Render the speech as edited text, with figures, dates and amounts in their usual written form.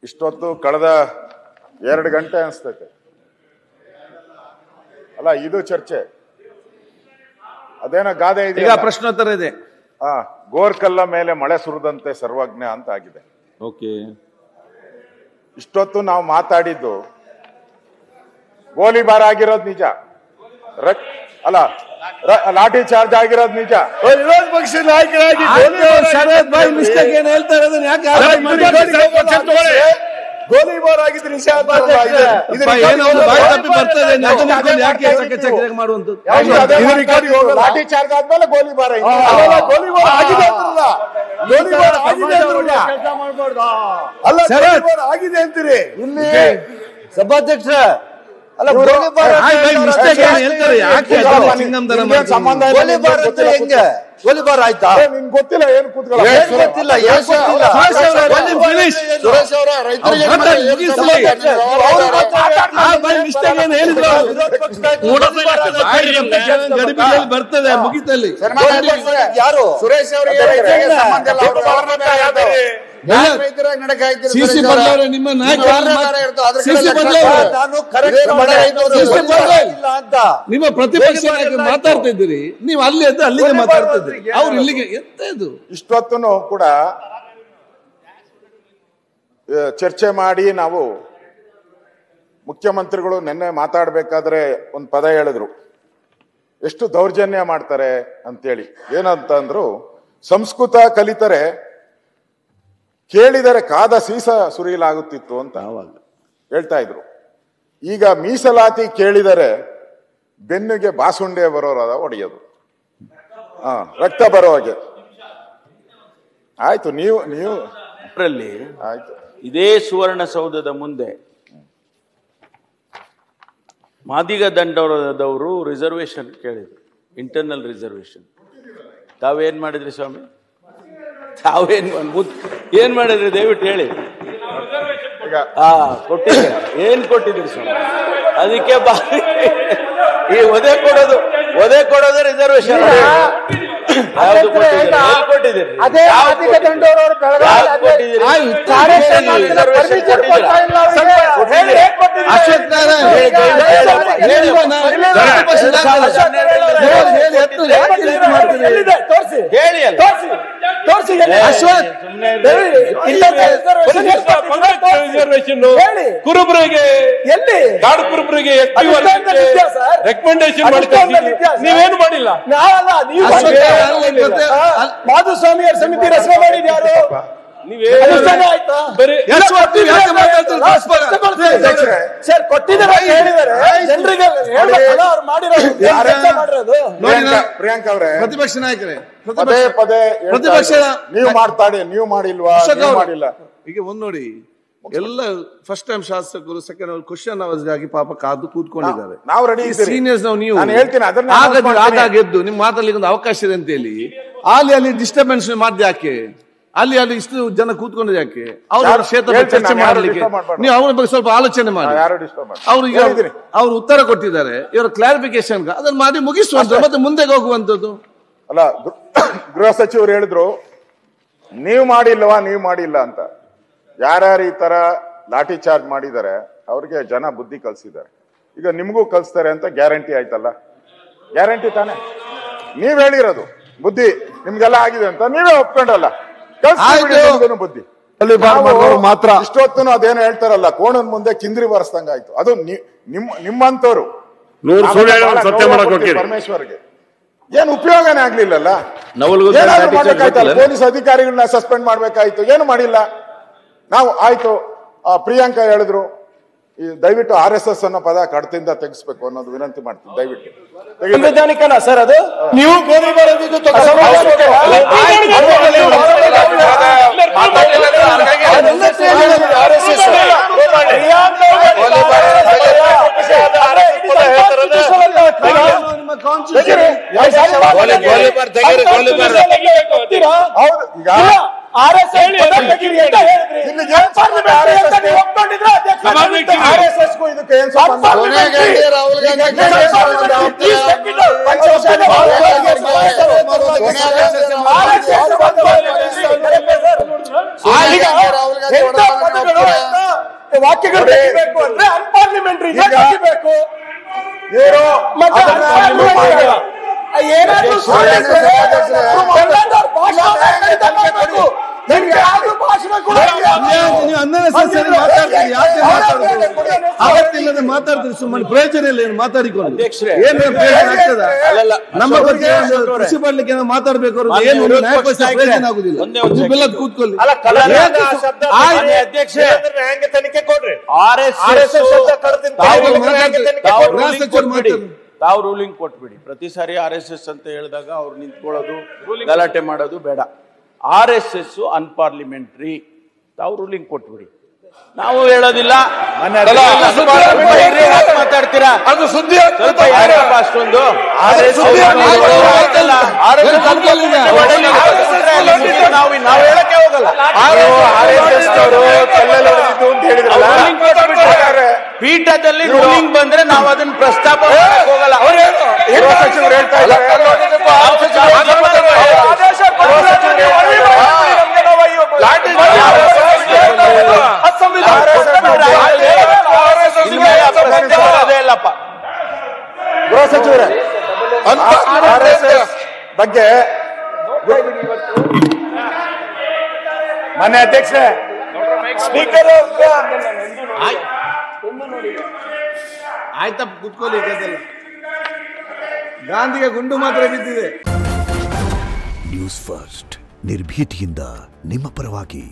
ಇಷ್ಟೊತ್ತು ಕಳೆದ 2 ಗಂಟೆ ಅನಿಸ್ತೈತೆ ಅಲ್ಲ, ಇದು ಚರ್ಚೆ. ಅದೇನೋ ಗಾದೆ ಇದೆ, ಈಗ ಪ್ರಶ್ನೋತ್ತರ ಇದೆ. ಗೋರ್ಕಲ್ಲ ಮೇಲೆ ಮಳೆ ಸುರಿದಂತೆ ಸರ್ವಜ್ಞ ಅಂತ ಆಗಿದೆ. ಓಕೆ, ಇಷ್ಟೊತ್ತು ನಾವು ಮಾತಾಡಿದ್ದು ಗೋಲಿಬಾರ್ ಆಗಿರೋದು ನಿಜ, ಅಲ್ಲ ಲಾಠಿ ಚಾರ್ಜ್ ಆಗಿರೋದು ನಿಜ. ವಿರೋಧ ಪಕ್ಷದ ನಾಯಕರಾಗಿ ಮಿಸ್ಟೇಕ್ ಏನ್ ಹೇಳ್ತಾ ಇರೋದನ್ನ ಯಾಕೆ ಗೋಲಿಬಾರ್ ಆಗಿದ್ದು ನಿಜ. ಲಾಠಿ ಚಾರ್ಜ್ ಆದ್ಮೇಲೆ ಗೋಲಿಬಾರ್ ಗೋಲಿಬಾರ್ ಆಗಿದೆ ಅಂದ್ರಲ್ಲ, ಗೋಲಿಬಾರ್ ಆಗಿದೆ ಅಂದ್ರಲ್ಲ, ಅಲ್ಲ ಗೋಲಿಬಾರ್ ಆಗಿದೆ ಅಂತೀರಿ ಇಲ್ಲಿ ಸಭಾಧ್ಯಕ್ಷ. ಅಲ್ಲ ಸಂಬಂಧ ಹೆಂಗೆ ಗೋಲಿಬಾರ್ ಆಯ್ತಾ? ನಿನ್ ಗೊತ್ತಿಲ್ಲ, ಏನ್ ಕೂತ್ಕೊಳ್ಳ ಗೊತ್ತಿಲ್ಲ, ಸುರೇಶ್ ಅವರ ರೈತರಿಗೆ ಬರ್ತದೆ ಮುಗಿತಲ್ಲಿ. ಯಾರು ಸುರೇಶ್ ಅವರಿಗೆ ನಿಮ್ಮ ನಿಮ್ಮ ಪ್ರತಿಪಕ್ಷ ನಾಯಕರು ಮಾತಾಡ್ತಾ ಇದ್ದೀರಿ, ನೀವು ಅಲ್ಲಿ ಅಂತ ಅಲ್ಲಿಗೆ ಮಾತಾಡ್ತಾ ಇದ್ದೀರಿ, ಅವ್ರು ಇಲ್ಲಿಗೆ ಎಂತ ಇದು? ಇಷ್ಟೊತ್ತೂ ಕೂಡ ಚರ್ಚೆ ಮಾಡಿ ನಾವು ಮುಖ್ಯಮಂತ್ರಿಗಳು ನಿನ್ನೆ ಮಾತಾಡ್ಬೇಕಾದ್ರೆ ಒಂದು ಪದ ಹೇಳಿದ್ರು, ಎಷ್ಟು ದೌರ್ಜನ್ಯ ಮಾಡ್ತಾರೆ ಅಂತೇಳಿ. ಏನಂತಂದ್ರು, ಸಂಸ್ಕೃತ ಕಲಿತರೆ ಕೇಳಿದರೆ ಕಾದ ಸೀಸ ಸುರಿಯಲಾಗುತ್ತಿತ್ತು ಅಂತ ಹೇಳ್ತಾ ಇದ್ರು. ಈಗ ಮೀಸಲಾತಿ ಕೇಳಿದರೆ ಬೆನ್ನಿಗೆ ಬಾಸುಂಡೆ ಬರೋರದ ಹೊಡೆಯೋದು, ರಕ್ತ ಬರೋ ಹಾಗೆ ಆಯ್ತು. ನೀವು ಆಯ್ತು. ಇದೇ ಸುವರ್ಣಸೌಧದ ಮುಂದೆ ಮಾದಿಗ ದಂಡದವರು ರಿಸರ್ವೇಶನ್ ಕೇಳಿದ್ರು, ಇಂಟರ್ನಲ್ ರಿಸರ್ವೇಶನ್. ತಾವೇನ್ ಮಾಡಿದ್ರಿ ಸ್ವಾಮಿ? ಏನ್ ಮಾಡಿದ್ರಿ ದಯವಿಟ್ಟು ಹೇಳಿ. ಕೊಟ್ಟಿದ್ರಿ, ಏನ್ ಕೊಟ್ಟಿದ್ರಿ ಸ್ವಾಮಿ? ಅದಕ್ಕೆ ಈ ಒದೆ ಕೊಡೋದು ರಿಸರ್ವೇಶನ್ ಕೊಟ್ಟಿದ್ದೀರಿ. ಕುರುಬರಿಗೆ ಗಾಡುಕುರುಬರಿಗೆ ರೆಕಮೆಂಡೇಶನ್ ನೀವೇನು ಮಾಡಿಲ್ಲ. ಮಾಧುಸ್ವಾಮಿ ಅವರ ಸಮಿತಿ ರಚನೆ ಮಾಡಿದ್ಯಾರು? ಸರ್ ಕೊಟ್ಟಿದ್ದಾರೆ ಹೇಳಿದ್ದಾರೆ ಜನರಿಗೆ ಮಾಡಿರೋದು. ಪ್ರಿಯಾಂಕ ಅವರೇ, ಪ್ರತಿಪಕ್ಷ ನಾಯಕರೇ, ಪದೇ ಪ್ರತಿಪಕ್ಷ ನೀವು ಮಾಡಿಲ್ವಾ, ಮಾಡಿಲ್ಲ. ಈಗ ಒಂದ್ ನೋಡಿ, ಎಲ್ಲ ಫಸ್ಟ್ ಟೈಮ್ ಶಾಸಕರು ಸೆಕೆಂಡ್ ಕ್ವಶನ್ ಅವರ್ಸ್ ಆಗಿ ಪಾಪ ಕಾದು ಕೂತ್ಕೊಂಡಿದ್ದಾರೆ. ನಾವು ರೆಡಿ, ಸೀನಿಯರ್ಸ್ ನೀವು ಹೇಳ್ತೀನಿ ಆಗಾಗೆದ್ದು ನಿಮ್ ಮಾತಲ್ಲಿ ಒಂದು ಅವಕಾಶ ಇದೆ ಅಂತ ಹೇಳಿ ಅಲ್ಲಿ ಡಿಸ್ಟರ್ಬೆನ್ಸ್ ಮಾಡ್ದೆ ಯಾಕೆ? ಅಲ್ಲಿ ಇಷ್ಟು ಜನ ಕೂತ್ಕೊಂಡಿದ್ದು ಯಾಕೆ? ಅವ್ರ ಕ್ಷೇತ್ರ ಚರ್ಚೆ ಮಾಡಲಿಕ್ಕೆ ನೀವು ಅವ್ರ ಬಗ್ಗೆ ಸ್ವಲ್ಪ ಆಲೋಚನೆ ಮಾಡಿ. ಅವ್ರು ಉತ್ತರ ಕೊಟ್ಟಿದ್ದಾರೆ, ಇವರ ಕ್ಲಾರಿಫಿಕೇಶನ್ ಅದನ್ನ ಮಾಡಿ ಮುಗಿಸುವಂತ ಮತ್ತೆ ಮುಂದೆ ಹೋಗುವಂತದ್ದು ಅಲ್ಲ. ಗೃಹ ಸಚಿವರು ಹೇಳಿದ್ರು ನೀವು ಮಾಡಿಲ್ಲ ಅಂತ. ಯಾರ್ಯಾರು ಈ ತರ ಲಾಠಿ ಚಾರ್ಜ್ ಮಾಡಿದ್ದಾರೆ ಅವ್ರಿಗೆ ಜನ ಬುದ್ಧಿ ಕಲ್ಸಿದ್ದಾರೆ. ಈಗ ನಿಮ್ಗೂ ಕಲ್ಸ್ತಾರೆ ಅಂತ ಗ್ಯಾರಂಟಿ ಆಯ್ತಲ್ಲ? ಗ್ಯಾರಂಟಿ ತಾನೆ? ನೀವ್ ಹೇಳಿರೋದು ಬುದ್ಧಿ ನಿಮ್ಗೆಲ್ಲ ಆಗಿದೆ ಅಂತ ನೀವೇ ಒಪ್ಕೊಂಡಲ್ಲ, ಬುದ್ಧಿ ಮಾತ್ರ. ಇಷ್ಟೊತ್ತು ಅದೇನು ಹೇಳ್ತಾರಲ್ಲ, ಕೋಣದ ಮುಂದೆ ಕಿಂದ್ರಿ ಬರೆಸ್ದಂಗ ಆಯ್ತು. ಅದು ನಿಮ್ಮಂತವ್ರು ಪರಮೇಶ್ವರ್ಗೆ ಏನು ಉಪಯೋಗನೇ ಆಗ್ಲಿಲ್ಲಲ್ಲ. ಪೊಲೀಸ್ ಅಧಿಕಾರಿಗಳನ್ನ ಸಸ್ಪೆಂಡ್ ಮಾಡ್ಬೇಕಾಯ್ತು, ಏನು ಮಾಡಿಲ್ಲ. ನಾವು ಆಯ್ತು, ಪ್ರಿಯಾಂಕಾ ಹೇಳಿದ್ರು ದಯವಿಟ್ಟು RSS ಅನ್ನೋ ಪದ ಕಡತಿಂದ ತೆಗಿಸ್ಬೇಕು ಅನ್ನೋದು ವಿನಂತಿ ಮಾಡ್ತೀನಿ. ದಯವಿಟ್ಟು ಸಂವಿಧಾನಿಕನ ಸರ್ ಅದು? ನೀವು ಎಂತ ಪದಗಳು, ಎಂತ ವಾಕ್ಯಗಳು ತೆಗಿಬೇಕು ಅಂದ್ರೆ ಅನ್ಪಾರ್ಲಿಮೆಂಟರಿ ತೆಗಿಬೇಕು. ಮತ್ತೆ ಏನಾದ್ರೂ ಭಾಷಣ ಕೂಡ ನೀವು ಅಗತ್ಯ ಮಾತಾಡ್ತೀರಿ, ಸುಮ್ಮನೆ ಪ್ರಯೋಜನ ಇಲ್ಲ. ಏನು ಮಾತಾಡಿಕೊಂಡು ಏನು ಪ್ರಯೋಜನ ಆಗ್ತದ? ನಮ್ಮ ಬಗ್ಗೆ ಕೃಷಿ ಮಾಡ್ಲಿಕ್ಕೆ ಮಾತಾಡ್ಬೇಕು, ಏನು ಪ್ರಯೋಜನ ಆಗುದಿಲ್ಲ. ನೀವೆಲ್ಲ ಕೂತ್ಕೊಳ್ಳಿ. ಹೆಂಗೆ ತನಿಖೆ ಕೊಡ್ರಿ. ತಾವು ರೂಲಿಂಗ್ ಕೊಟ್ಬಿಡಿ. ಪ್ರತಿ ಸಾರಿ RSS ಅಂತ ಹೇಳಿದಾಗ ಅವ್ರು ನಿಂತ್ಕೊಳ್ಳೋದು, ಗಲಾಟೆ ಮಾಡೋದು ಬೇಡ. RSS ಅನ್ಪಾರ್ಲಿಮೆಂಟ್ರಿ, ತಾವು ರೂಲಿಂಗ್ ಕೊಟ್ಬಿಡಿ. ನಾವು ಹೇಳೋದಿಲ್ಲ. ಮಾತಾಡ್ತೀರಾ ಅದು ಸುದ್ದಿ ಸ್ವಲ್ಪ ಅಷ್ಟೊಂದು ನಾವು ಹೇಳಕ್ಕೆ ಹೋಗಲ್ಲ. ಪೀಠದಲ್ಲಿ ರೂಲಿಂಗ್ ಬಂದ್ರೆ ನಾವು ಅದನ್ನ ಪ್ರಸ್ತಾಪ ಹೋಗಲ್ಲ. ಗೃಹ ಸಚಿವರೇ, ಬಗ್ಗೆ ಮಾನ್ಯ ಅಧ್ಯಕ್ಷರೇ, ಸ್ಪೀಕರ್ ಆಯ್ತಪ್ಪ, ಕೂತ್ಕೊಳ್ಳಿ. ಗಾಂಧಿಗೆ ಗುಂಡು ಮಾತ್ರ ಬಿದ್ದಿದೆ. ನ್ಯೂಸ್ ಫಸ್ಟ್, ನಿರ್ಭೀತಿಯಿಂದ ನಿಮ್ಮ ಪರವಾಗಿ.